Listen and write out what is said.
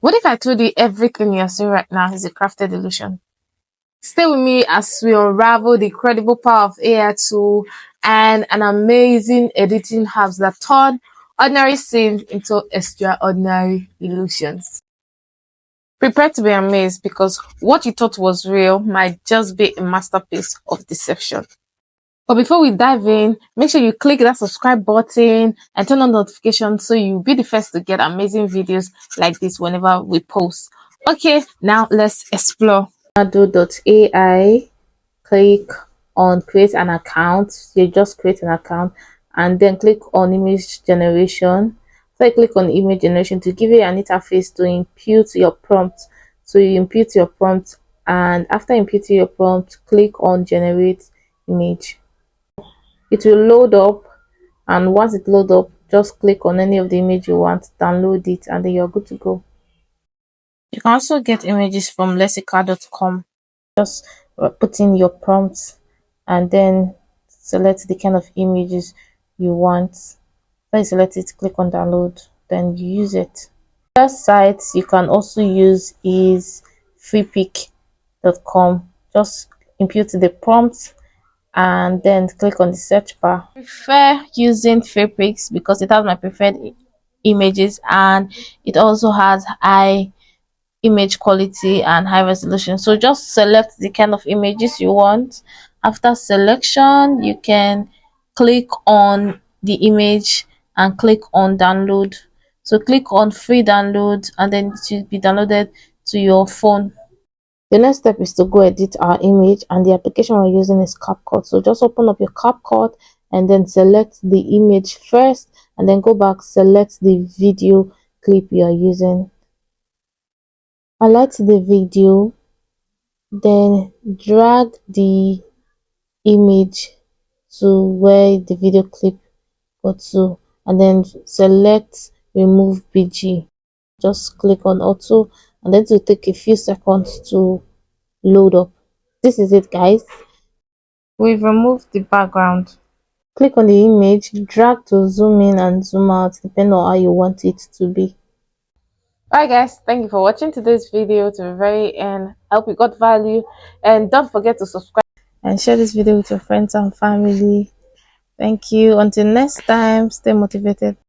What if I told you everything you're seeing right now is a crafted illusion? Stay with me as we unravel the incredible power of AI tool and an amazing editing apps that turn ordinary scenes into extraordinary illusions. Prepare to be amazed because what you thought was real might just be a masterpiece of deception. But before we dive in, make sure you click that subscribe button and turn on notifications so you'll be the first to get amazing videos like this whenever we post. Okay, now let's explore. AI, click on create an account. You just create an account and then click on image generation. So I click on image generation to give you an interface to input your prompt. So you input your prompt, and after inputting your prompt, click on generate image. It will load up, and once it loads up, just click on any of the image you want, download it, and then you're good to go. You can also get images from lessica.com. Just put in your prompts and then select the kind of images you want. When you select it, click on download, then you use it. Other sites you can also use is freepik.com. Just input the prompt and then click on the search bar. I prefer using Freepik because it has my preferred images and it also has high image quality and high resolution. So just select the kind of images you want. After selection, you can click on the image and click on download. So click on free download and then it will be downloaded to your phone. The next step is to go edit our image, and the application we're using is CapCut. So just open up your CapCut and then select the image first and then go back, select the video clip you are using. Highlight the video, then drag the image to where the video clip got to, and then select remove BG. Just click on auto and then it will take a few seconds to load up. This is it, guys. We've removed the background. Click on the image, drag to zoom in and zoom out depending on how you want it to be. Alright guys, thank you for watching today's video to the very end. I hope you got value, and don't forget to subscribe and share this video with your friends and family. Thank you. Until next time, stay motivated.